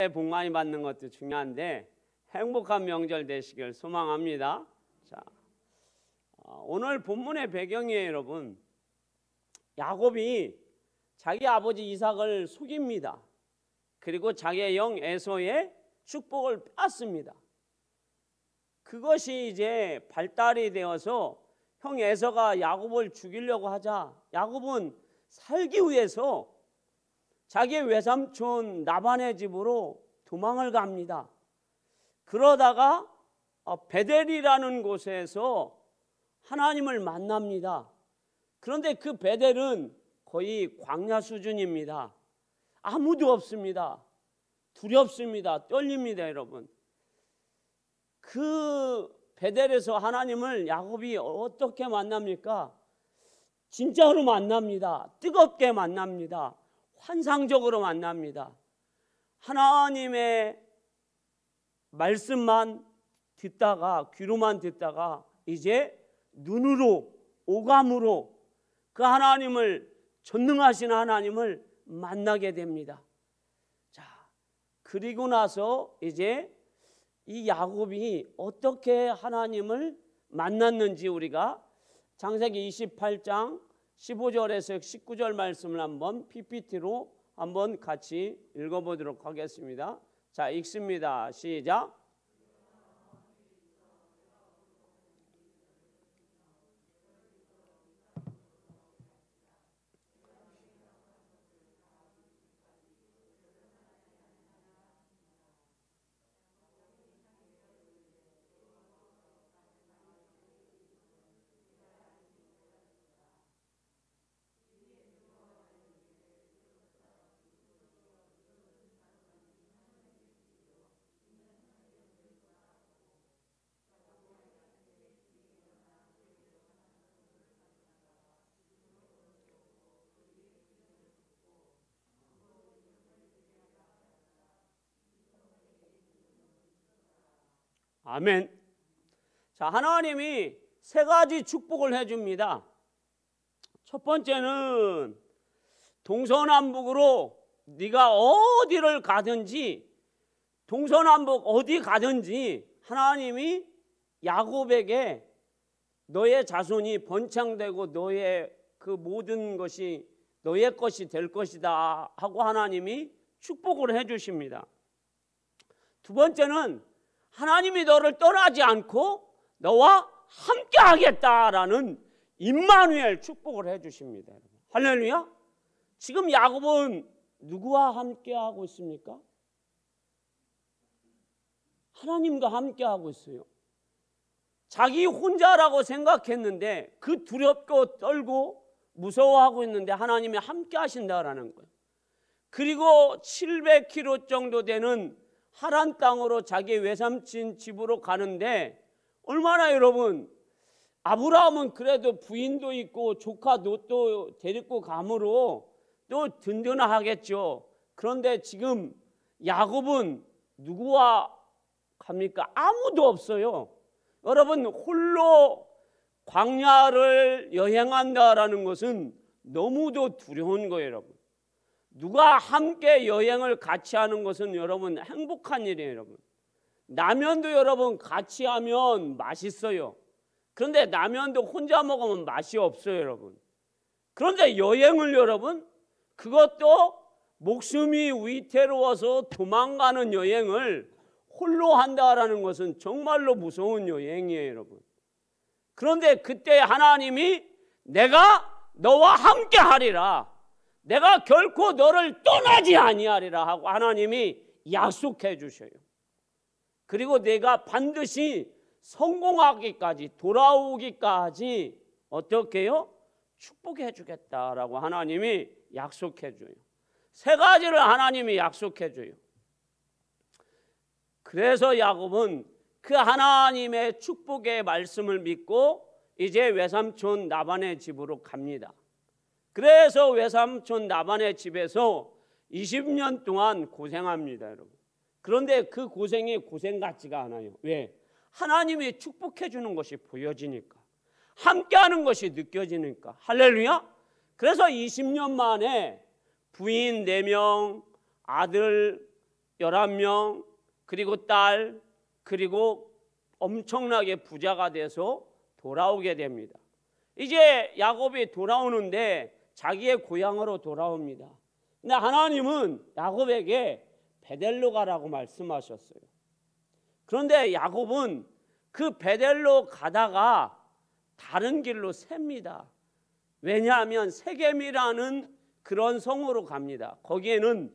복 많이 받는 것도 중요한데 행복한 명절 되시길 소망합니다. 자, 오늘 본문의 배경이에요, 여러분. 야곱이 자기 아버지 이삭을 속입니다. 그리고 자기의 영 에서의 축복을 뺐습니다. 그것이 이제 발달이 되어서 형 에서가 야곱을 죽이려고 하자 야곱은 살기 위해서 자기의 외삼촌 라반의 집으로 도망을 갑니다. 그러다가 베델이라는 곳에서 하나님을 만납니다. 그런데 그 베델은 거의 광야 수준입니다. 아무도 없습니다. 두렵습니다. 떨립니다, 여러분. 그 베델에서 하나님을 야곱이 어떻게 만납니까? 진짜로 만납니다. 뜨겁게 만납니다. 환상적으로 만납니다. 하나님의 말씀만 듣다가 귀로만 듣다가 이제 눈으로 오감으로 그 하나님을 전능하신 하나님을 만나게 됩니다. 자, 그리고 나서 이제 이 야곱이 어떻게 하나님을 만났는지 우리가 창세기 28장 15절에서 19절 말씀을 한번 PPT로 한번 같이 읽어보도록 하겠습니다. 자, 읽습니다. 시작. 아멘. 자, 하나님이 세 가지 축복을 해줍니다. 첫 번째는 동서남북으로 네가 어디를 가든지 동서남북 어디 가든지 하나님이 야곱에게 너의 자손이 번창되고 너의 그 모든 것이 너의 것이 될 것이다 하고 하나님이 축복을 해주십니다. 두 번째는 하나님이 너를 떠나지 않고 너와 함께 하겠다라는 임마누엘 축복을 해주십니다. 할렐루야. 지금 야곱은 누구와 함께 하고 있습니까? 하나님과 함께 하고 있어요. 자기 혼자라고 생각했는데 그 두렵고 떨고 무서워하고 있는데 하나님이 함께 하신다라는 거예요. 그리고 700km 정도 되는 하란 땅으로 자기 외삼촌 집으로 가는데 얼마나 여러분 아브라함은 그래도 부인도 있고 조카도 또 데리고 가므로 또 든든하겠죠. 그런데 지금 야곱은 누구와 갑니까? 아무도 없어요. 여러분 홀로 광야를 여행한다라는 것은 너무도 두려운 거예요, 여러분. 누가 함께 여행을 같이 하는 것은 여러분 행복한 일이에요, 여러분. 라면도 여러분 같이 하면 맛있어요. 그런데 라면도 혼자 먹으면 맛이 없어요, 여러분. 그런데 여행을 여러분 그것도 목숨이 위태로워서 도망가는 여행을 홀로 한다라는 것은 정말로 무서운 여행이에요, 여러분. 그런데 그때 하나님이 내가 너와 함께 하리라. 내가 결코 너를 떠나지 아니하리라 하고 하나님이 약속해 주셔요. 그리고 내가 반드시 성공하기까지 돌아오기까지 어떻게 해요? 축복해 주겠다라고 하나님이 약속해 줘요. 세 가지를 하나님이 약속해 줘요. 그래서 야곱은 그 하나님의 축복의 말씀을 믿고 이제 외삼촌 라반의 집으로 갑니다. 그래서 외삼촌 라반의 집에서 20년 동안 고생합니다, 여러분. 그런데 그 고생이 고생 같지가 않아요. 왜? 하나님이 축복해 주는 것이 보여지니까, 함께하는 것이 느껴지니까. 할렐루야. 그래서 20년 만에 부인 4명, 아들 11명, 그리고 딸, 그리고 엄청나게 부자가 돼서 돌아오게 됩니다. 이제 야곱이 돌아오는데 자기의 고향으로 돌아옵니다. 근데 하나님은 야곱에게 베델로 가라고 말씀하셨어요. 그런데 야곱은 그 베델로 가다가 다른 길로 셉니다. 왜냐하면 세겜이라는 그런 성으로 갑니다. 거기에는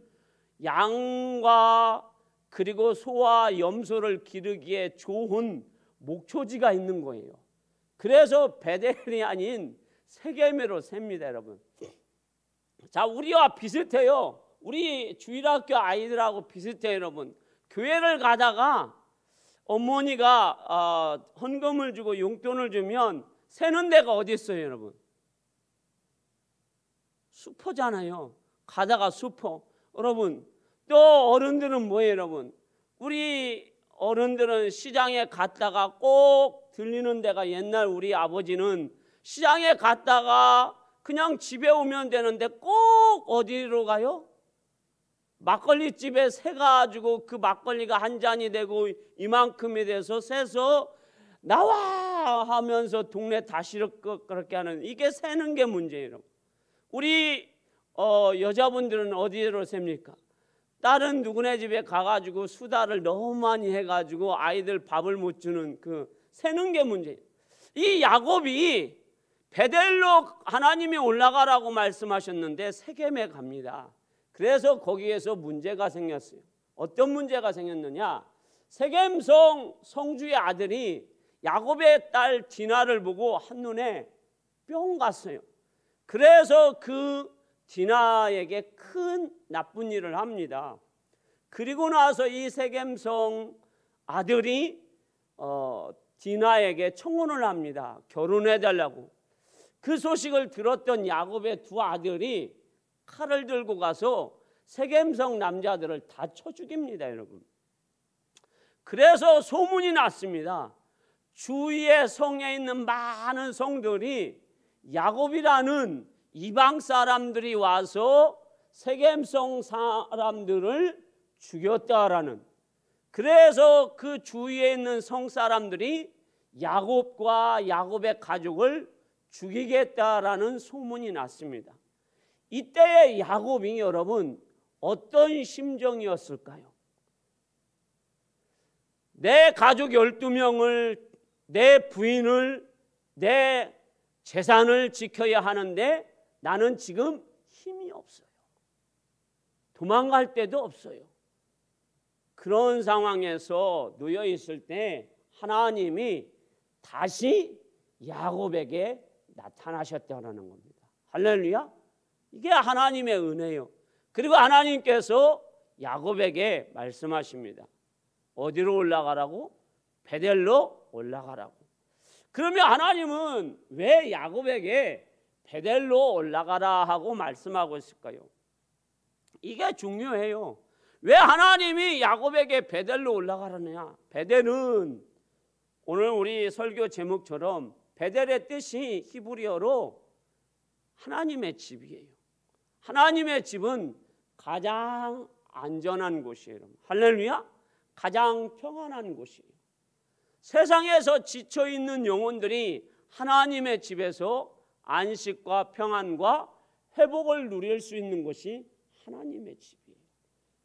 양과 그리고 소와 염소를 기르기에 좋은 목초지가 있는 거예요. 그래서 베델이 아닌 세겜으로 셉니다, 여러분. 자, 우리와 비슷해요. 우리 주일학교 아이들하고 비슷해요, 여러분. 교회를 가다가 어머니가 헌금을 주고 용돈을 주면 세는 데가 어디 있어요, 여러분? 슈퍼잖아요. 가다가 슈퍼. 여러분, 또 어른들은 뭐예요, 여러분? 우리 어른들은 시장에 갔다가 꼭 들리는 데가, 옛날 우리 아버지는 시장에 갔다가 그냥 집에 오면 되는데 꼭 어디로 가요? 막걸리 집에 세가지고 그 막걸리가 한 잔이 되고 이만큼이 돼서 세서 나와 하면서 동네 다시를 그렇게 하는, 이게 세는 게 문제예요. 우리 여자분들은 어디로 셉니까? 딸은 누구네 집에 가가지고 수다를 너무 많이 해가지고 아이들 밥을 못 주는 그 세는 게 문제예요. 이 야곱이 베델로 하나님이 올라가라고 말씀하셨는데 세겜에 갑니다. 그래서 거기에서 문제가 생겼어요. 어떤 문제가 생겼느냐? 세겜성 성주의 아들이 야곱의 딸 디나를 보고 한눈에 뿅 갔어요. 그래서 그 디나에게 큰 나쁜 일을 합니다. 그리고 나서 이 세겜성 아들이 디나에게 청혼을 합니다. 결혼해달라고. 그 소식을 들었던 야곱의 두 아들이 칼을 들고 가서 세겜성 남자들을 다 쳐 죽입니다, 여러분. 그래서 소문이 났습니다. 주위의 성에 있는 많은 성들이 야곱이라는 이방 사람들이 와서 세겜성 사람들을 죽였다라는, 그래서 그 주위에 있는 성 사람들이 야곱과 야곱의 가족을 죽이겠다라는 소문이 났습니다. 이때의 야곱이 여러분 어떤 심정이었을까요? 내 가족 12명을, 내 부인을, 내 재산을 지켜야 하는데 나는 지금 힘이 없어요. 도망갈 데도 없어요. 그런 상황에서 놓여 있을 때 하나님이 다시 야곱에게 나타나셨다는 겁니다. 할렐루야. 이게 하나님의 은혜요. 그리고 하나님께서 야곱에게 말씀하십니다. 어디로 올라가라고? 베델로 올라가라고. 그러면 하나님은 왜 야곱에게 베델로 올라가라 하고 말씀하고 있을까요? 이게 중요해요. 왜 하나님이 야곱에게 베델로 올라가라느냐? 베델은 오늘 우리 설교 제목처럼 베델의 뜻이 히브리어로 하나님의 집이에요. 하나님의 집은 가장 안전한 곳이에요. 할렐루야. 가장 평안한 곳이에요. 세상에서 지쳐있는 영혼들이 하나님의 집에서 안식과 평안과 회복을 누릴 수 있는 곳이 하나님의 집이에요.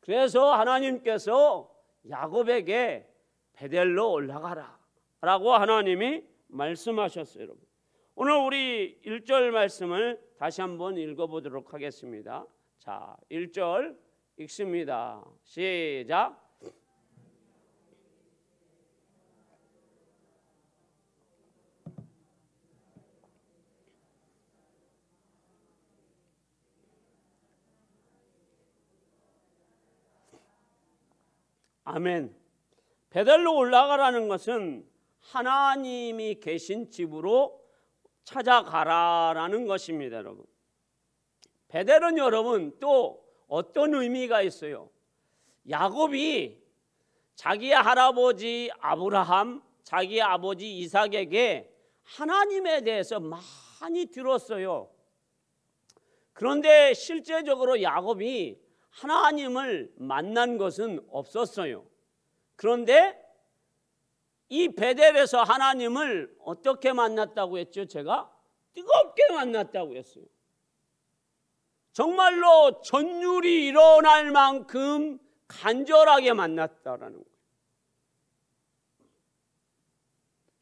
그래서 하나님께서 야곱에게 베델로 올라가라 라고 하나님이 말씀하셨어요. 여러분, 오늘 우리 1절 말씀을 다시 한번 읽어보도록 하겠습니다. 자, 1절 읽습니다. 시작. 아멘. 베델로 올라가라는 것은 하나님이 계신 집으로 찾아가라라는 것입니다, 여러분. 베델은 여러분 또 어떤 의미가 있어요? 야곱이 자기의 할아버지 아브라함, 자기의 아버지 이삭에게 하나님에 대해서 많이 들었어요. 그런데 실제적으로 야곱이 하나님을 만난 것은 없었어요. 그런데 이 베델에서 하나님을 어떻게 만났다고 했죠? 제가 뜨겁게 만났다고 했어요. 정말로 전율이 일어날 만큼 간절하게 만났다라는 거예요.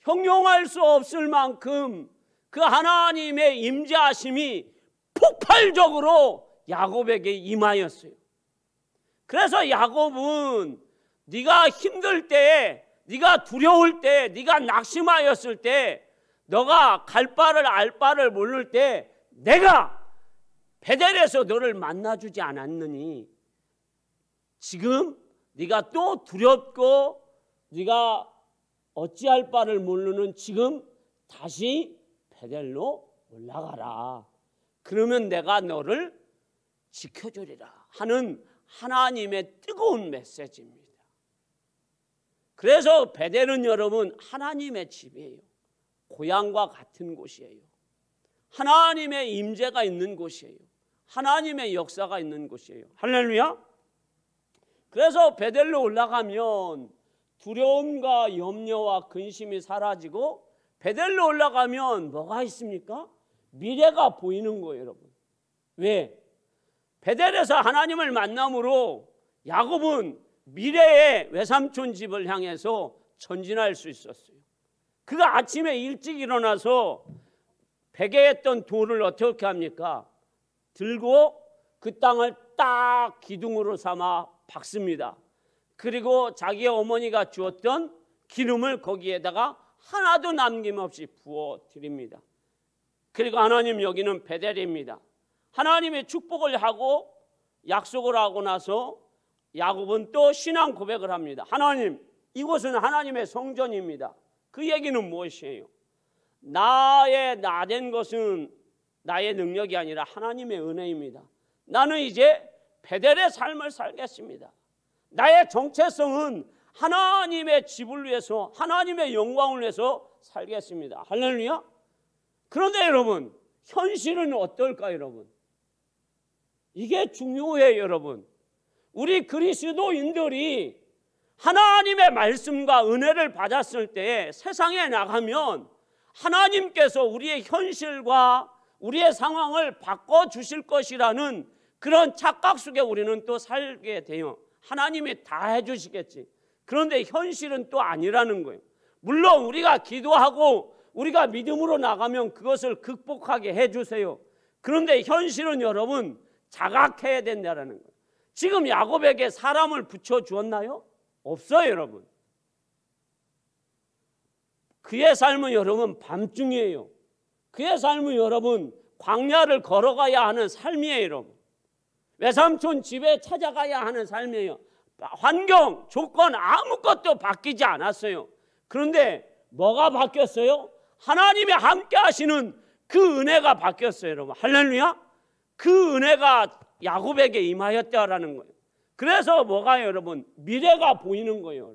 형용할 수 없을 만큼 그 하나님의 임재하심이 폭발적으로 야곱에게 임하였어요. 그래서 야곱은 네가 힘들 때, 네가 두려울 때, 네가 낙심하였을 때, 너가 갈 바를 알 바를 모를 때 내가 베델에서 너를 만나주지 않았느니 지금 네가 또 두렵고 네가 어찌할 바를 모르는 지금 다시 베델로 올라가라. 그러면 내가 너를 지켜주리라 하는 하나님의 뜨거운 메시지입니다. 그래서 베델은 여러분 하나님의 집이에요. 고향과 같은 곳이에요. 하나님의 임재가 있는 곳이에요. 하나님의 역사가 있는 곳이에요. 할렐루야. 그래서 베델로 올라가면 두려움과 염려와 근심이 사라지고 베델로 올라가면 뭐가 있습니까? 미래가 보이는 거예요, 여러분. 왜? 베델에서 하나님을 만남으로 야곱은 미래의 외삼촌 집을 향해서 전진할 수 있었어요. 그가 아침에 일찍 일어나서 베개했던 돌을 어떻게 합니까? 들고 그 땅을 딱 기둥으로 삼아 박습니다. 그리고 자기 어머니가 주었던 기름을 거기에다가 하나도 남김없이 부어 드립니다. 그리고 하나님 여기는 베델입니다. 하나님의 축복을 하고 약속을 하고 나서 야곱은 또 신앙 고백을 합니다. 하나님, 이곳은 하나님의 성전입니다. 그 얘기는 무엇이에요? 나의 나된 것은 나의 능력이 아니라 하나님의 은혜입니다. 나는 이제 베델의 삶을 살겠습니다. 나의 정체성은 하나님의 집을 위해서, 하나님의 영광을 위해서 살겠습니다. 할렐루야. 그런데 여러분, 현실은 어떨까요, 여러분? 이게 중요해요, 여러분. 우리 그리스도인들이 하나님의 말씀과 은혜를 받았을 때 세상에 나가면 하나님께서 우리의 현실과 우리의 상황을 바꿔주실 것이라는 그런 착각 속에 우리는 또 살게 돼요. 하나님이 다 해주시겠지. 그런데 현실은 또 아니라는 거예요. 물론 우리가 기도하고 우리가 믿음으로 나가면 그것을 극복하게 해주세요. 그런데 현실은 여러분 자각해야 된다는 거예요. 지금 야곱에게 사람을 붙여주었나요? 없어요, 여러분. 그의 삶은 여러분 밤중이에요. 그의 삶은 여러분 광야를 걸어가야 하는 삶이에요, 여러분. 외삼촌 집에 찾아가야 하는 삶이에요. 환경, 조건 아무것도 바뀌지 않았어요. 그런데 뭐가 바뀌었어요? 하나님이 함께 하시는 그 은혜가 바뀌었어요, 여러분. 할렐루야. 그 은혜가 야곱에게 임하였다라는 거예요. 그래서 뭐가 여러분? 미래가 보이는 거예요.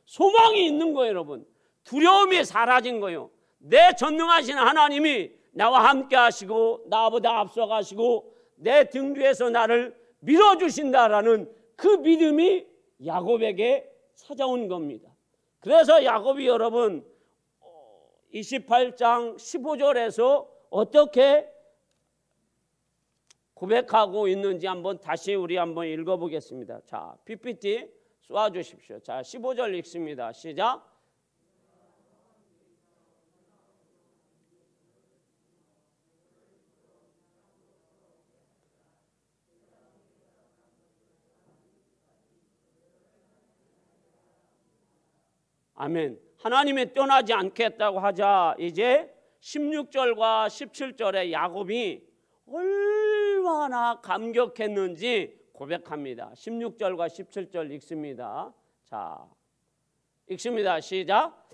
소망이 있는 거예요, 여러분. 두려움이 사라진 거예요. 내 전능하신 하나님이 나와 함께 하시고 나보다 앞서가시고 내 등 뒤에서 나를 밀어주신다라는 그 믿음이 야곱에게 찾아온 겁니다. 그래서 야곱이 여러분 28장 15절에서 어떻게 고백하고 있는지 한번 다시 우리 한번 읽어보겠습니다. 자, PPT 쏘아주십시오. 자, 15절 읽습니다. 시작. 아멘. 하나님이 떠나지 않겠다고 하자 이제 16절과 17절에 야곱이 얼마나 감격했는지 고백합니다. 16절과 17절 읽습니다. 자, 읽습니다. 시작.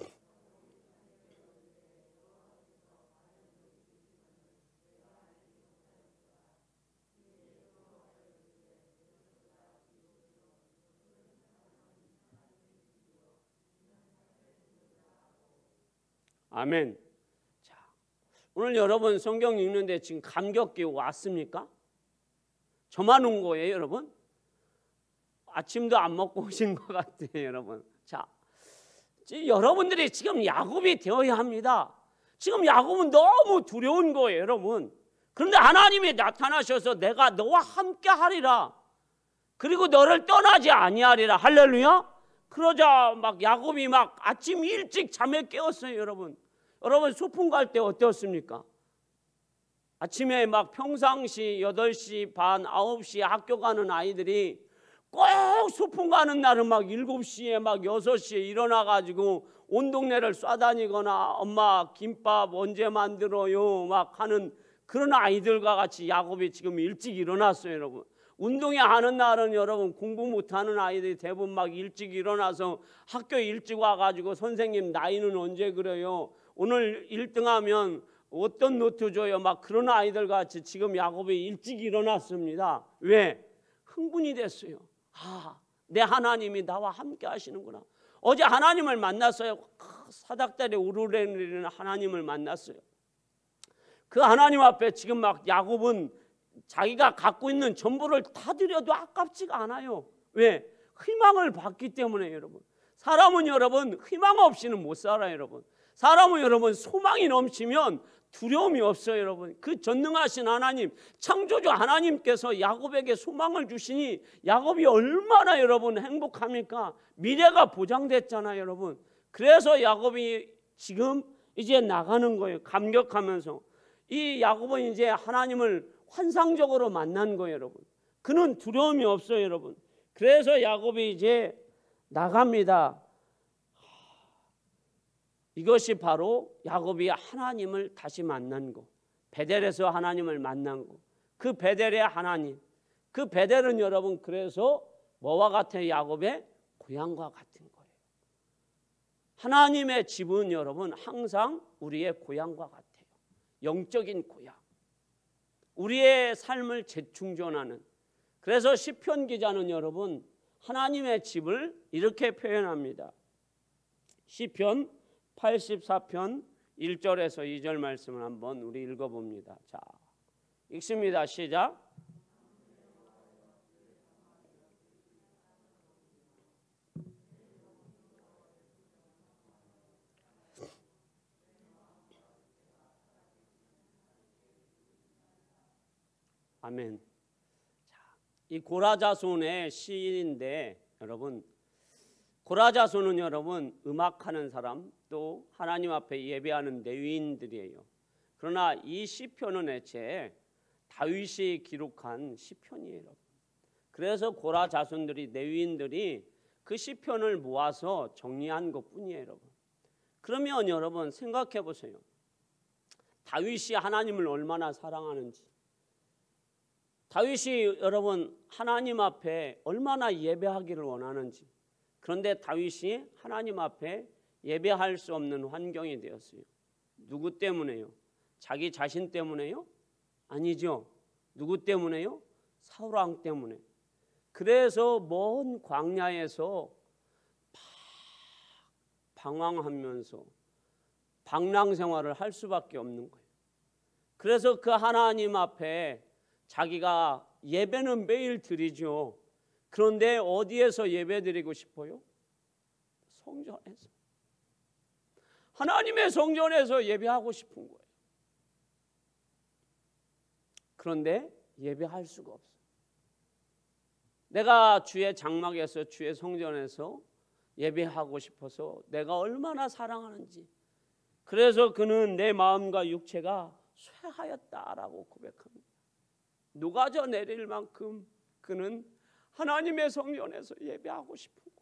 아멘. 자, 오늘 여러분 성경 읽는데 지금 감격이 왔습니까? 저만 온 거예요, 여러분? 아침도 안 먹고 오신 것 같아요, 여러분. 자, 여러분들이 지금 야곱이 되어야 합니다. 지금 야곱은 너무 두려운 거예요, 여러분. 그런데 하나님이 나타나셔서 내가 너와 함께 하리라, 그리고 너를 떠나지 아니하리라. 할렐루야. 그러자 막 야곱이 막 아침 일찍 잠에 깨었어요, 여러분. 여러분 소풍 갈 때 어땠습니까? 아침에 막 평상시 8시 반, 9시 학교 가는 아이들이 꼭 소풍 가는 날은 막 7시에 막 6시에 일어나가지고 온 동네를 쏴다니거나 엄마 김밥 언제 만들어요 막 하는 그런 아이들과 같이 야곱이 지금 일찍 일어났어요, 여러분. 운동회 하는 날은 여러분 공부 못하는 아이들이 대부분 막 일찍 일어나서 학교 일찍 와가지고 선생님 나이는 언제 그래요? 오늘 1등하면 어떤 노트 줘요? 막 그런 아이들 같이 지금 야곱이 일찍 일어났습니다. 왜? 흥분이 됐어요. 아, 내 하나님이 나와 함께 하시는구나. 어제 하나님을 만났어요. 사닥다리 오르내리는 하나님을 만났어요. 그 하나님 앞에 지금 막 야곱은 자기가 갖고 있는 전부를 다 드려도 아깝지가 않아요. 왜? 희망을 받기 때문에. 여러분, 사람은 여러분 희망 없이는 못 살아요, 여러분. 사람은 여러분 소망이 넘치면 두려움이 없어요, 여러분. 그 전능하신 하나님, 창조주 하나님께서 야곱에게 소망을 주시니 야곱이 얼마나 여러분 행복합니까? 미래가 보장됐잖아요, 여러분. 그래서 야곱이 지금 이제 나가는 거예요, 감격하면서. 이 야곱은 이제 하나님을 환상적으로 만난 거예요, 여러분. 그는 두려움이 없어요, 여러분. 그래서 야곱이 이제 나갑니다. 이것이 바로 야곱이 하나님을 다시 만난 거, 베델에서 하나님을 만난 거. 그 베델의 하나님, 그 베델은 여러분 그래서 뭐와 같아요? 야곱의 고향과 같은 거예요. 하나님의 집은 여러분 항상 우리의 고향과 같아요. 영적인 고향, 우리의 삶을 재충전하는. 그래서 시편 기자는 여러분 하나님의 집을 이렇게 표현합니다. 시편 84편 1절에서 2절 말씀을 한번 우리 읽어봅니다. 자, 읽습니다. 시작. 아멘. 자, 이 고라자손의 시인인데 여러분, 고라자손은 여러분 음악하는 사람, 또 하나님 앞에 예배하는 레위인들이에요. 그러나 이 시편은 애초에 다윗이 기록한 시편이에요, 여러분. 그래서 고라자손들이, 레위인들이 그 시편을 모아서 정리한 것뿐이에요, 여러분. 그러면 여러분 생각해 보세요. 다윗이 하나님을 얼마나 사랑하는지, 다윗이 여러분 하나님 앞에 얼마나 예배하기를 원하는지. 그런데 다윗이 하나님 앞에 예배할 수 없는 환경이 되었어요. 누구 때문에요? 자기 자신 때문에요? 아니죠. 누구 때문에요? 사울 왕 때문에. 그래서 먼 광야에서 방황하면서 방랑 생활을 할 수밖에 없는 거예요. 그래서 그 하나님 앞에 자기가 예배는 매일 드리죠. 그런데 어디에서 예배 드리고 싶어요? 성전에서. 하나님의 성전에서 예배하고 싶은 거예요. 그런데 예배할 수가 없어요. 내가 주의 장막에서, 주의 성전에서 예배하고 싶어서 내가 얼마나 사랑하는지. 그래서 그는 내 마음과 육체가 쇠하였다라고 고백합니다. 녹아져 내릴 만큼 그는 하나님의 성전에서 예배하고 싶은 거예요.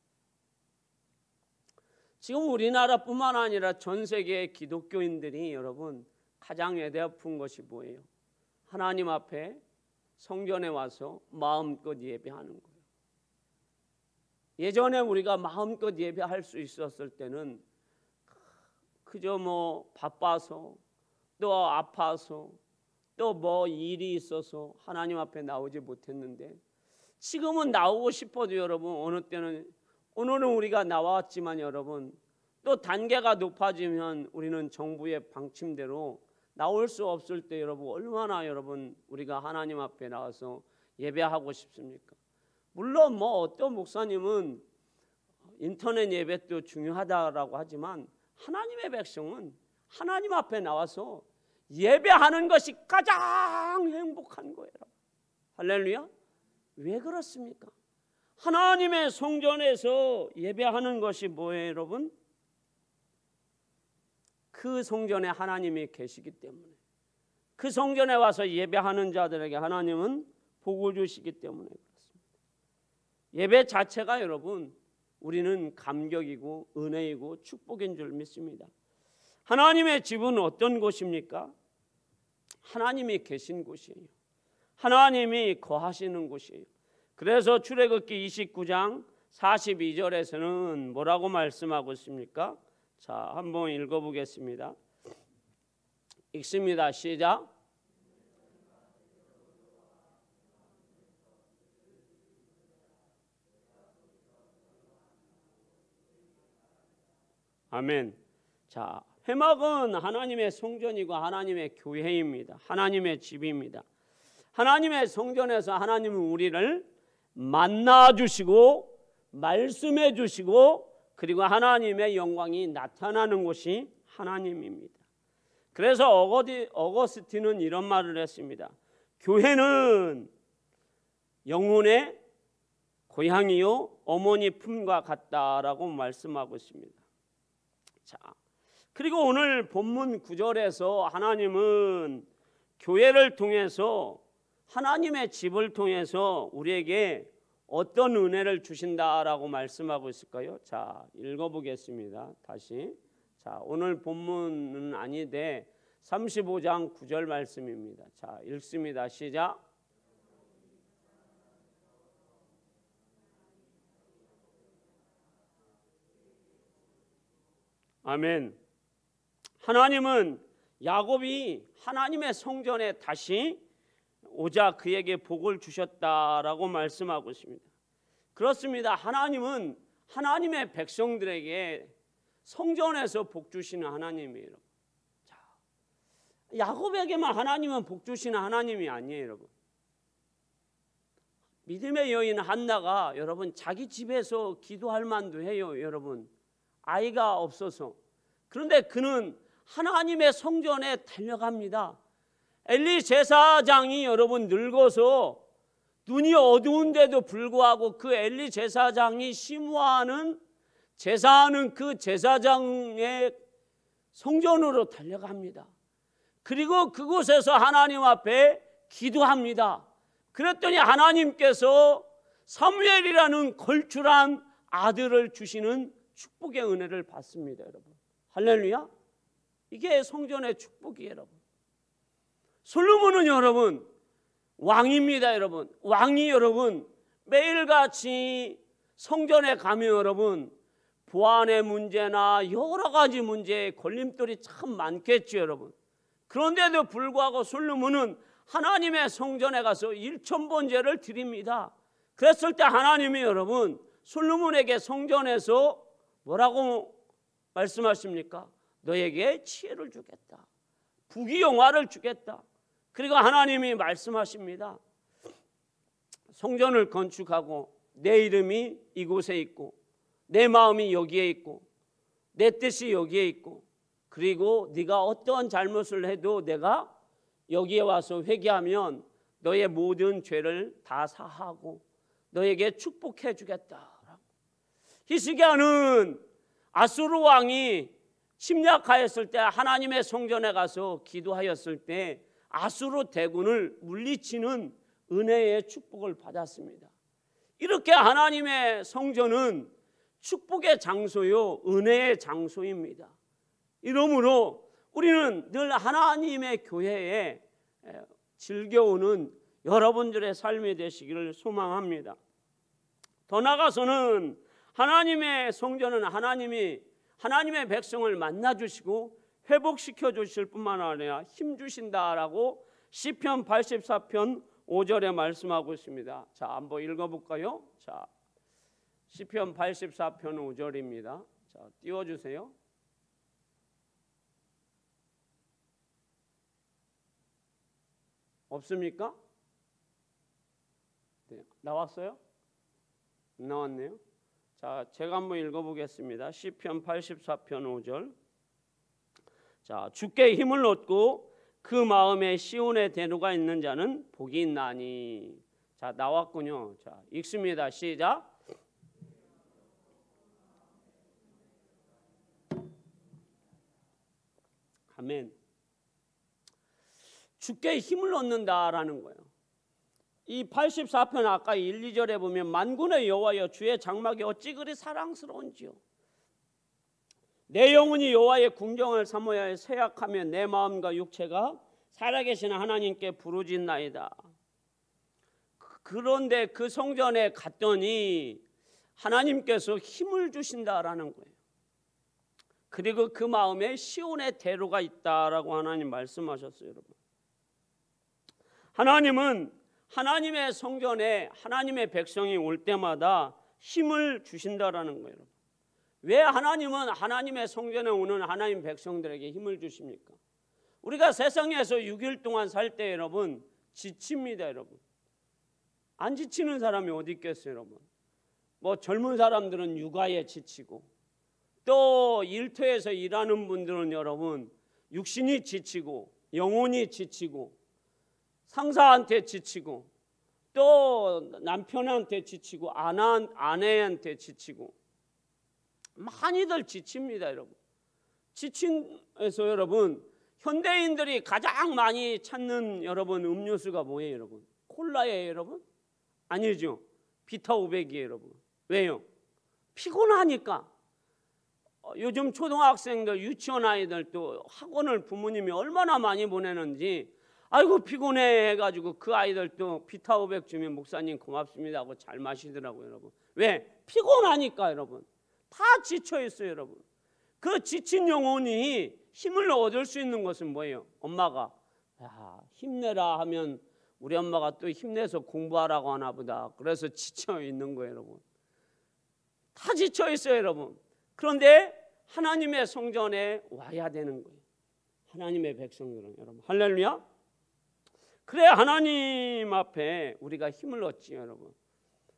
지금 우리나라뿐만 아니라 전 세계의 기독교인들이 여러분 가장 애대아픈 것이 뭐예요? 하나님 앞에 성전에 와서 마음껏 예배하는 거예요. 예전에 우리가 마음껏 예배할 수 있었을 때는 그저 뭐 바빠서 또 아파서 또 뭐 일이 있어서 하나님 앞에 나오지 못했는데, 지금은 나오고 싶어도 여러분 어느 때는, 오늘은 우리가 나왔지만 여러분 또 단계가 높아지면 우리는 정부의 방침대로 나올 수 없을 때 여러분 얼마나 여러분 우리가 하나님 앞에 나와서 예배하고 싶습니까? 물론 뭐 어떤 목사님은 인터넷 예배도 중요하다라고 하지만 하나님의 백성은 하나님 앞에 나와서 예배하는 것이 가장 행복한 거예요. 할렐루야. 왜 그렇습니까? 하나님의 성전에서 예배하는 것이 뭐예요, 여러분? 그 성전에 하나님이 계시기 때문에, 그 성전에 와서 예배하는 자들에게 하나님은 복을 주시기 때문에 그렇습니다. 예배 자체가 여러분, 우리는 감격이고 은혜이고 축복인 줄 믿습니다. 하나님의 집은 어떤 곳입니까? 하나님이 계신 곳이에요. 하나님이 거하시는 곳이에요. 그래서 출애굽기 29장 42절에서는 뭐라고 말씀하고 있습니까? 자, 한번 읽어보겠습니다. 읽습니다. 시작. 아멘. 자, 회막은 하나님의 성전이고 하나님의 교회입니다. 하나님의 집입니다. 하나님의 성전에서 하나님은 우리를 만나주시고 말씀해 주시고 그리고 하나님의 영광이 나타나는 곳이 하나님입니다. 그래서 어거스틴은 이런 말을 했습니다. 교회는 영혼의 고향이요 어머니 품과 같다라고 말씀하고 있습니다. 자, 그리고 오늘 본문 9절에서 하나님은 교회를 통해서 하나님의 집을 통해서 우리에게 어떤 은혜를 주신다라고 말씀하고 있을까요? 자, 읽어보겠습니다. 다시. 자, 오늘 본문은 아닌데 35장 9절 말씀입니다. 자, 읽습니다. 시작. 아멘. 하나님은 야곱이 하나님의 성전에 다시 오자 그에게 복을 주셨다라고 말씀하고 있습니다. 그렇습니다. 하나님은 하나님의 백성들에게 성전에서 복 주시는 하나님이에요. 자, 야곱에게만 하나님은 복 주시는 하나님이 아니에요, 여러분. 믿음의 여인 한나가 여러분 자기 집에서 기도할 만도 해요, 여러분. 아이가 없어서. 그런데 그는 하나님의 성전에 달려갑니다. 엘리 제사장이 여러분 늙어서 눈이 어두운데도 불구하고 그 엘리 제사장이 심호하는 제사하는 그 제사장의 성전으로 달려갑니다. 그리고 그곳에서 하나님 앞에 기도합니다. 그랬더니 하나님께서 사무엘이라는 걸출한 아들을 주시는 축복의 은혜를 받습니다, 여러분. 할렐루야. 이게 성전의 축복이에요, 여러분. 솔로몬은 여러분 왕입니다, 여러분. 왕이 여러분 매일같이 성전에 가면 여러분 보안의 문제나 여러 가지 문제에 걸림돌이 참 많겠죠, 여러분. 그런데도 불구하고 솔로몬은 하나님의 성전에 가서 1,000번제를 드립니다. 그랬을 때 하나님이 여러분 솔로몬에게 성전에서 뭐라고 말씀하십니까? 너에게 지혜를 주겠다. 부귀영화를 주겠다. 그리고 하나님이 말씀하십니다. 성전을 건축하고 내 이름이 이곳에 있고 내 마음이 여기에 있고 내 뜻이 여기에 있고 그리고 네가 어떠한 잘못을 해도 내가 여기에 와서 회개하면 너의 모든 죄를 다 사하고 너에게 축복해 주겠다. 히스기야는 아수르 왕이 침략하였을 때 하나님의 성전에 가서 기도하였을 때 아수르 대군을 물리치는 은혜의 축복을 받았습니다. 이렇게 하나님의 성전은 축복의 장소요 은혜의 장소입니다. 이러므로 우리는 늘 하나님의 교회에 즐겨오는 여러분들의 삶이 되시기를 소망합니다. 더 나아가서는 하나님의 성전은 하나님의 백성을 만나주시고 회복시켜 주실 뿐만 아니라 힘 주신다라고 시편 84편 5절에 말씀하고 있습니다. 자, 한번 읽어볼까요? 자, 시편 84편 5절입니다. 자, 띄워주세요. 없습니까? 네, 나왔어요? 나왔네요. 자, 제가 한번 읽어보겠습니다. 시편 84편 5절. 자, 주께 힘을 얻고 그 마음에 시온의 대로가 있는 자는 복이 있나니. 자, 나왔군요. 자, 읽습니다. 시작. 아멘. 주께 힘을 얻는다라는 거예요. 이 84편 아까 1, 2절에 보면 만군의 여호와여 주의 장막이 어찌 그리 사랑스러운지요. 내 영혼이 여호와의 궁정을 사모하여 세약하며 내 마음과 육체가 살아계신 하나님께 부르짖나이다. 그런데 그 성전에 갔더니 하나님께서 힘을 주신다라는 거예요. 그리고 그 마음에 시온의 대로가 있다라고 하나님 말씀하셨어요. 여러분, 하나님은 하나님의 성전에 하나님의 백성이 올 때마다 힘을 주신다라는 거예요. 왜 하나님은 하나님의 성전에 오는 하나님 백성들에게 힘을 주십니까? 우리가 세상에서 6일 동안 살 때 여러분 지칩니다. 여러분, 안 지치는 사람이 어디 있겠어요. 여러분, 뭐 젊은 사람들은 육아에 지치고, 또 일터에서 일하는 분들은 여러분 육신이 지치고 영혼이 지치고 상사한테 지치고 또 남편한테 지치고 아내한테 지치고 많이들 지칩니다. 여러분, 지친에서 여러분 현대인들이 가장 많이 찾는 여러분 음료수가 뭐예요? 여러분, 콜라예요. 여러분, 아니죠. 비타 500이에요. 여러분, 왜요? 피곤하니까. 요즘 초등학생들, 유치원 아이들도 학원을 부모님이 얼마나 많이 보내는지 아이고 피곤해 해가지고 그 아이들도 비타 500 주면 목사님 고맙습니다 하고 잘 마시더라고요. 여러분, 왜? 피곤하니까. 여러분, 다 지쳐 있어요. 여러분, 그 지친 영혼이 힘을 얻을 수 있는 것은 뭐예요? 엄마가 힘내라 하면 우리 엄마가 또 힘내서 공부하라고 하나 보다. 그래서 지쳐 있는 거예요. 여러분, 다 지쳐 있어요. 여러분, 그런데 하나님의 성전에 와야 되는 거예요. 하나님의 백성들은. 여러분, 할렐루야. 그래 하나님 앞에 우리가 힘을 얻지. 여러분,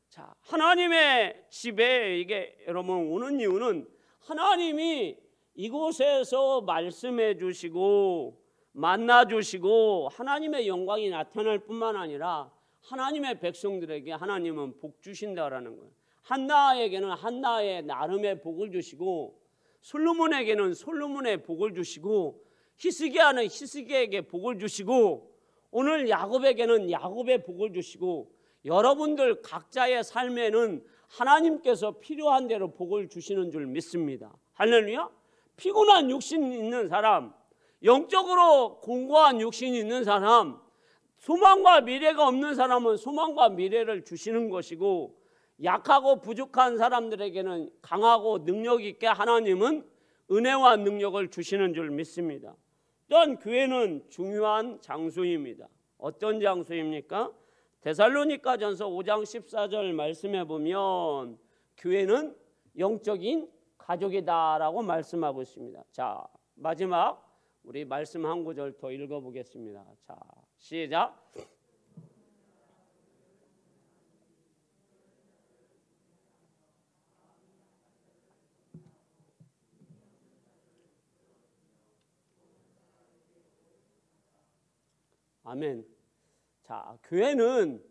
자, 하나님의 집에 이게 여러분 오는 이유는 하나님이 이곳에서 말씀해 주시고 만나 주시고 하나님의 영광이 나타날 뿐만 아니라 하나님의 백성들에게 하나님은 복 주신다라는 거예요. 한나에게는 한나의 나름의 복을 주시고, 솔로몬에게는 솔로몬의 복을 주시고, 히스기야는 히스기야에게 복을 주시고, 오늘 야곱에게는 야곱의 복을 주시고, 여러분들 각자의 삶에는 하나님께서 필요한 대로 복을 주시는 줄 믿습니다. 할렐루야. 피곤한 육신 있는 사람, 영적으로 공고한 육신이 있는 사람, 소망과 미래가 없는 사람은 소망과 미래를 주시는 것이고, 약하고 부족한 사람들에게는 강하고 능력 있게 하나님은 은혜와 능력을 주시는 줄 믿습니다. 또한 교회는 중요한 장소입니다. 어떤 장소입니까? 데살로니가전서 5장 14절 말씀해 보면 교회는 영적인 가족이다라고 말씀하고 있습니다. 자, 마지막 우리 말씀 한 구절 더 읽어보겠습니다. 자, 시작. 아멘. 자, 교회는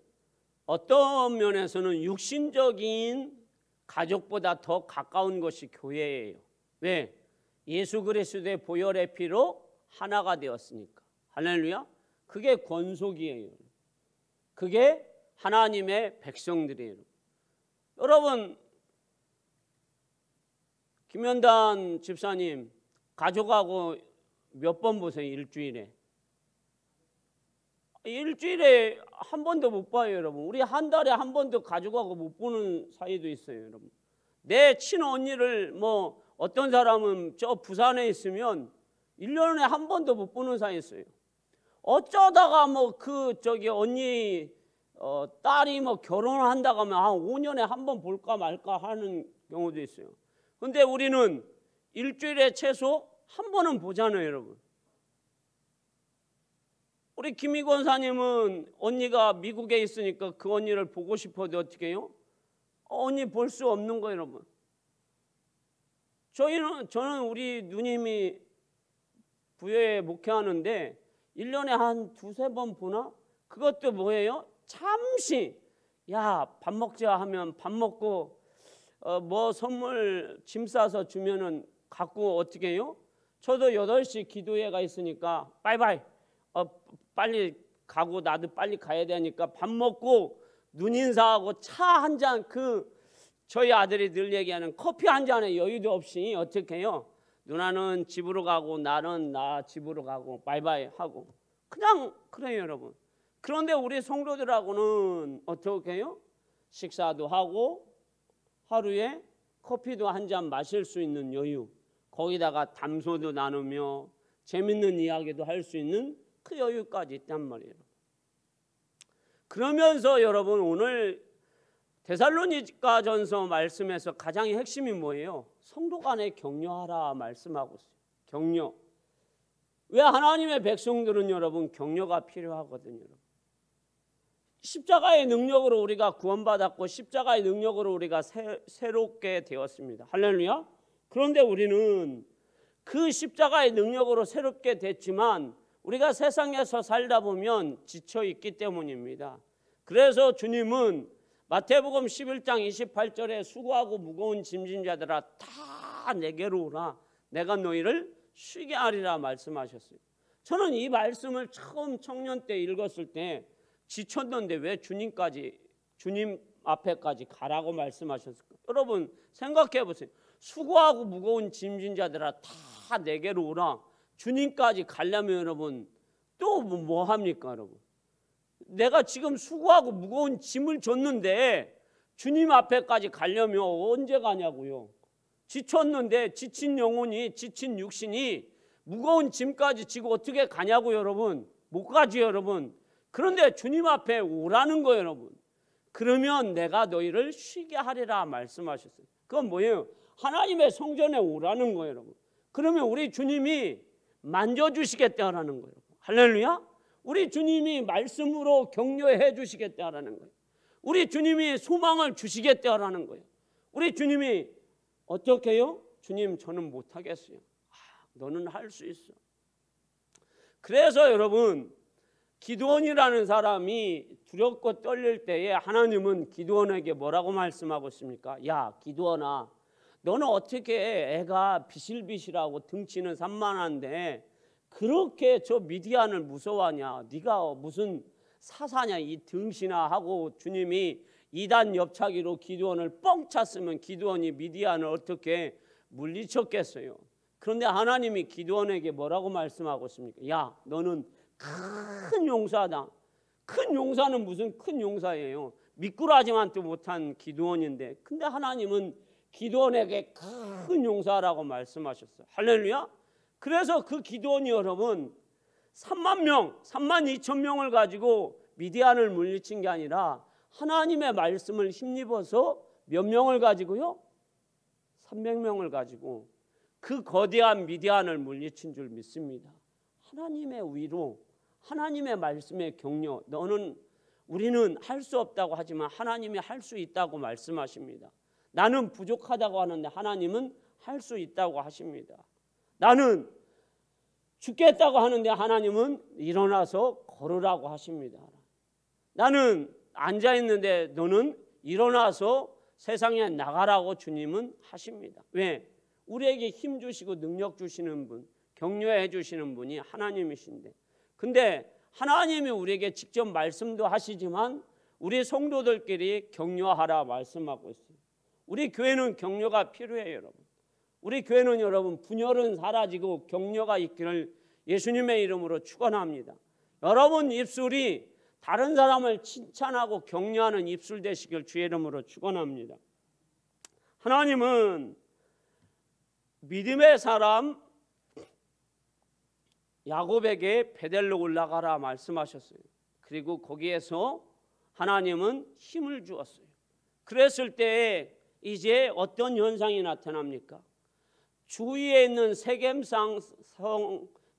어떤 면에서는 육신적인 가족보다 더 가까운 것이 교회예요. 왜? 예수 그리스도의 보혈의 피로 하나가 되었으니까. 할렐루야. 그게 권속이에요. 그게 하나님의 백성들이에요. 여러분, 김현단 집사님 가족하고 몇 번 보세요? 일주일에 한 번도 못 봐요. 여러분, 우리 한 달에 한 번도 가족하고 못 보는 사이도 있어요. 여러분, 내 친언니를 뭐 어떤 사람은 저 부산에 있으면 1년에 한 번도 못 보는 사이 있어요. 어쩌다가 뭐 그 저기 언니 딸이 뭐 결혼을 한다고 하면 한 5년에 한 번 볼까 말까 하는 경우도 있어요. 근데 우리는 일주일에 최소 한 번은 보잖아요. 여러분, 우리 김희 권사님은 언니가 미국에 있으니까 그 언니를 보고 싶어도 어떻게 해요? 뻔히 볼 수 없는 거예요, 여러분. 저는 우리 누님이 부여에 목회하는데 1년에 한 두세 번 보나? 그것도 뭐예요? 잠시 야, 밥 먹자 하면 밥 먹고 뭐 선물 짐 싸서 주면은 갖고 어떻게 해요? 저도 8시 기도회가 있으니까 빠이빠이 빨리 가고 나도 빨리 가야 되니까 밥 먹고 눈 인사하고 차 한 잔, 저희 아들이 늘 얘기하는 커피 한 잔에 여유도 없이 어떻게 해요? 누나는 집으로 가고 나는 나 집으로 가고 바이바이 하고 그냥 그래요, 여러분. 그런데 우리 성도들하고는 어떻게 해요? 식사도 하고 하루에 커피도 한 잔 마실 수 있는 여유, 거기다가 담소도 나누며 재밌는 이야기도 할 수 있는 그 여유까지 있단 말이에요. 그러면서 여러분, 오늘 데살로니가전서 말씀에서 가장 핵심이 뭐예요? 성도 간에 격려하라 말씀하고 있어요. 격려. 왜 하나님의 백성들은 여러분 격려가 필요하거든요. 십자가의 능력으로 우리가 구원받았고 십자가의 능력으로 우리가 새롭게 되었습니다. 할렐루야. 그런데 우리는 그 십자가의 능력으로 새롭게 됐지만 우리가 세상에서 살다 보면 지쳐 있기 때문입니다. 그래서 주님은 마태복음 11장 28절에 수고하고 무거운 짐진 자들아 다 내게로 오라, 내가 너희를 쉬게 하리라 말씀하셨어요. 저는 이 말씀을 처음 청년 때 읽었을 때 지쳤는데 왜 주님 앞에까지 가라고 말씀하셨을까? 여러분 생각해 보세요. 수고하고 무거운 짐진 자들아 다 내게로 오라. 주님까지 가려면 여러분 또 뭐 합니까, 여러분? 내가 지금 수고하고 무거운 짐을 줬는데 주님 앞에까지 가려면 언제 가냐고요? 지쳤는데 지친 영혼이, 지친 육신이 무거운 짐까지 지고 어떻게 가냐고 여러분? 못 가지 여러분. 그런데 주님 앞에 오라는 거예요, 여러분. 그러면 내가 너희를 쉬게 하리라 말씀하셨어요. 그건 뭐예요? 하나님의 성전에 오라는 거예요, 여러분. 그러면 우리 주님이 만져주시겠다라는 거예요. 할렐루야. 우리 주님이 말씀으로 격려해 주시겠다라는 거예요. 우리 주님이 소망을 주시겠다라는 거예요. 우리 주님이 어떻게 해요? 주님, 저는 못하겠어요. 너는 할 수 있어. 그래서 여러분, 기드온이라는 사람이 두렵고 떨릴 때에 하나님은 기드온에게 뭐라고 말씀하고 있습니까? 야, 기드온아, 너는 어떻게 애가 비실비실하고 등치는 산만한데 그렇게 저 미디안을 무서워하냐? 네가 무슨 사사냐 이 등신아 하고 주님이 이단 옆차기로 기드온을 뻥 찼으면 기드온이 미디안을 어떻게 물리쳤겠어요? 그런데 하나님이 기드온에게 뭐라고 말씀하고 있습니까? 야, 너는 큰 용사다. 큰 용사는 무슨 큰 용사예요? 미꾸라지만도 못한 기드온인데, 근데 하나님은 기드온에게 큰 용사라고 말씀하셨어요. 할렐루야. 그래서 그 기드온이 여러분 3만 2천 명을 가지고 미디안을 물리친 게 아니라 하나님의 말씀을 힘입어서 몇 명을 가지고요? 300명을 가지고 그 거대한 미디안을 물리친 줄 믿습니다. 하나님의 위로, 하나님의 말씀의 격려. 우리는 할 수 없다고 하지만 하나님이 할 수 있다고 말씀하십니다. 나는 부족하다고 하는데 하나님은 할 수 있다고 하십니다. 나는 죽겠다고 하는데 하나님은 일어나서 걸으라고 하십니다. 나는 앉아있는데 너는 일어나서 세상에 나가라고 주님은 하십니다. 왜? 우리에게 힘 주시고 능력 주시는 분, 격려해 주시는 분이 하나님이신데, 근데 하나님이 우리에게 직접 말씀도 하시지만 우리 성도들끼리 격려하라 말씀하고 있어요. 우리 교회는 격려가 필요해요, 여러분. 우리 교회는 여러분 분열은 사라지고 격려가 있기를 예수님의 이름으로 축원합니다. 여러분 입술이 다른 사람을 칭찬하고 격려하는 입술 되시길 주의 이름으로 축원합니다. 하나님은 믿음의 사람 야곱에게 베델로 올라가라 말씀하셨어요. 그리고 거기에서 하나님은 힘을 주었어요. 그랬을 때 이제 어떤 현상이 나타납니까? 주위에 있는 세겜성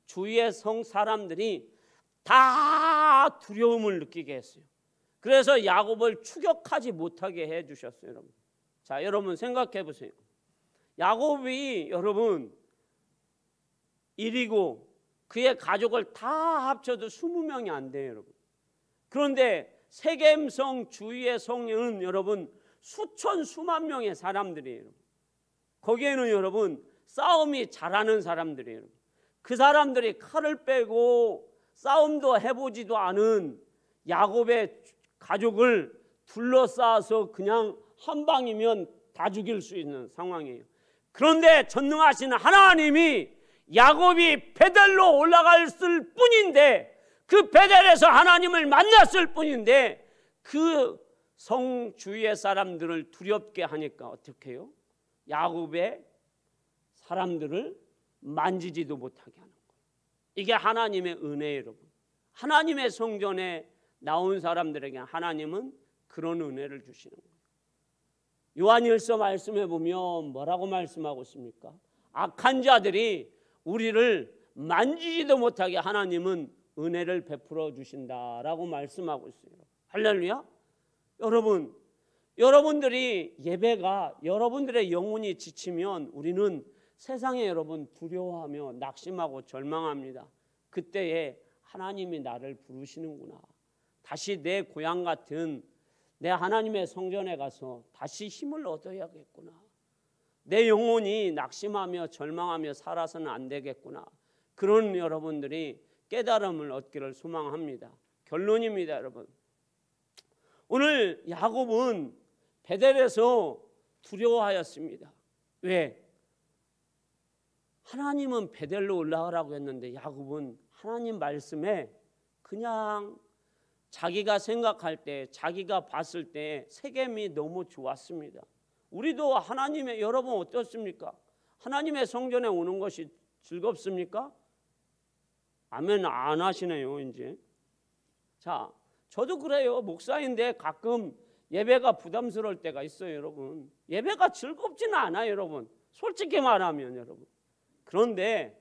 주위의 성 사람들이 다 두려움을 느끼게 했어요. 그래서 야곱을 추격하지 못하게 해주셨어요, 여러분. 자, 여러분 생각해 보세요. 야곱이 여러분 일이고 그의 가족을 다 합쳐도 20명이 안 돼요, 여러분. 그런데 세겜성 주위의 성은 여러분 수천 수만 명의 사람들이에요. 거기에는 여러분 싸움이 잘하는 사람들이에요. 그 사람들이 칼을 빼고 싸움도 해보지도 않은 야곱의 가족을 둘러싸서 그냥 한 방이면 다 죽일 수 있는 상황이에요. 그런데 전능하신 하나님이 야곱이 베델로 올라갔을 뿐인데, 그 베델에서 하나님을 만났을 뿐인데 그 성 주위의 사람들을 두렵게 하니까 어떻게 해요? 야곱의 사람들을 만지지도 못하게 하는 거예요. 이게 하나님의 은혜예요, 여러분. 하나님의 성전에 나온 사람들에게 하나님은 그런 은혜를 주시는 거예요. 요한일서 말씀해 보면 뭐라고 말씀하고 있습니까? 악한 자들이 우리를 만지지도 못하게 하나님은 은혜를 베풀어 주신다라고 말씀하고 있어요. 할렐루야. 여러분, 여러분들이 예배가 여러분들의 영혼이 지치면 우리는 세상에 여러분 두려워하며 낙심하고 절망합니다. 그때에 하나님이 나를 부르시는구나. 다시 내 고향 같은 내 하나님의 성전에 가서 다시 힘을 얻어야겠구나. 내 영혼이 낙심하며 절망하며 살아서는 안 되겠구나. 그런 여러분들이 깨달음을 얻기를 소망합니다. 결론입니다, 여러분. 오늘 야곱은 베델에서 두려워하였습니다. 왜? 하나님은 베델로 올라가라고 했는데 야곱은 하나님 말씀에 그냥 자기가 생각할 때, 자기가 봤을 때 세겜이 너무 좋았습니다. 우리도 하나님의, 여러분 어떻습니까? 하나님의 성전에 오는 것이 즐겁습니까? 아멘 안 하시네요, 이제. 자, 저도 그래요. 목사인데 가끔 예배가 부담스러울 때가 있어요, 여러분. 예배가 즐겁지는 않아요, 여러분. 솔직히 말하면, 여러분. 그런데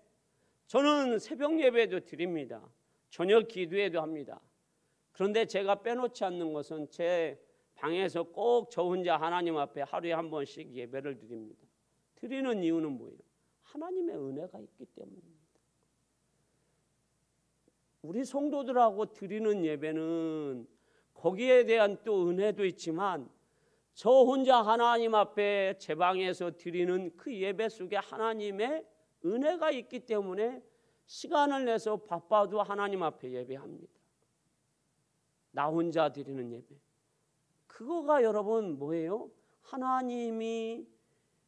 저는 새벽 예배도 드립니다. 저녁 기도회도 합니다. 그런데 제가 빼놓지 않는 것은 제 방에서 꼭 저 혼자 하나님 앞에 하루에 한 번씩 예배를 드립니다. 드리는 이유는 뭐예요? 하나님의 은혜가 있기 때문입니다. 우리 성도들하고 드리는 예배는 거기에 대한 또 은혜도 있지만 저 혼자 하나님 앞에 제 방에서 드리는 그 예배 속에 하나님의 은혜가 있기 때문에 시간을 내서 바빠도 하나님 앞에 예배합니다. 나 혼자 드리는 예배. 그거가 여러분 뭐예요? 하나님이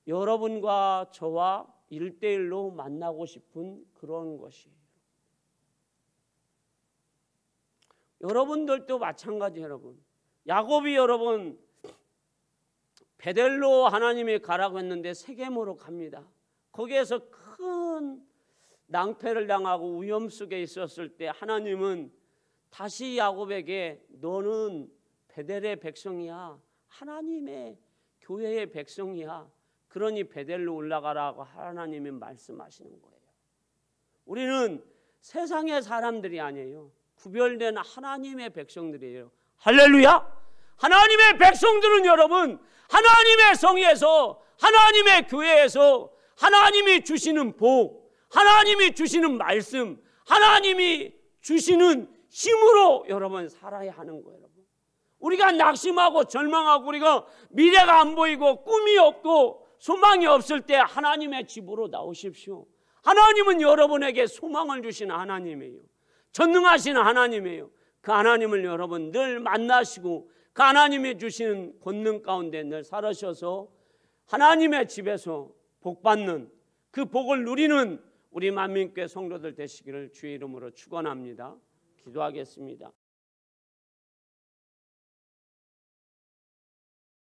여러분과 저와 1대1로 만나고 싶은 그런 것이에요. 여러분들도 마찬가지. 여러분, 야곱이 여러분 베델로 하나님이 가라고 했는데 세겜으로 갑니다. 거기에서 큰 낭패를 당하고 위험 속에 있었을 때 하나님은 다시 야곱에게 너는 베델의 백성이야, 하나님의 교회의 백성이야, 그러니 베델로 올라가라고 하나님이 말씀하시는 거예요. 우리는 세상의 사람들이 아니에요. 구별된 하나님의 백성들이에요. 할렐루야. 하나님의 백성들은 여러분 하나님의 성에서, 하나님의 교회에서 하나님이 주시는 복, 하나님이 주시는 말씀, 하나님이 주시는 힘으로 여러분 살아야 하는 거예요. 여러분, 우리가 낙심하고 절망하고 우리가 미래가 안 보이고 꿈이 없고 소망이 없을 때 하나님의 집으로 나오십시오. 하나님은 여러분에게 소망을 주시는 하나님이에요. 전능하신 하나님이에요. 그 하나님을 여러분 늘 만나시고 그 하나님이 주시는 권능 가운데 늘 살으셔서 하나님의 집에서 복받는, 그 복을 누리는 우리 만민교회 성도들 되시기를 주의 이름으로 축원합니다. 기도하겠습니다.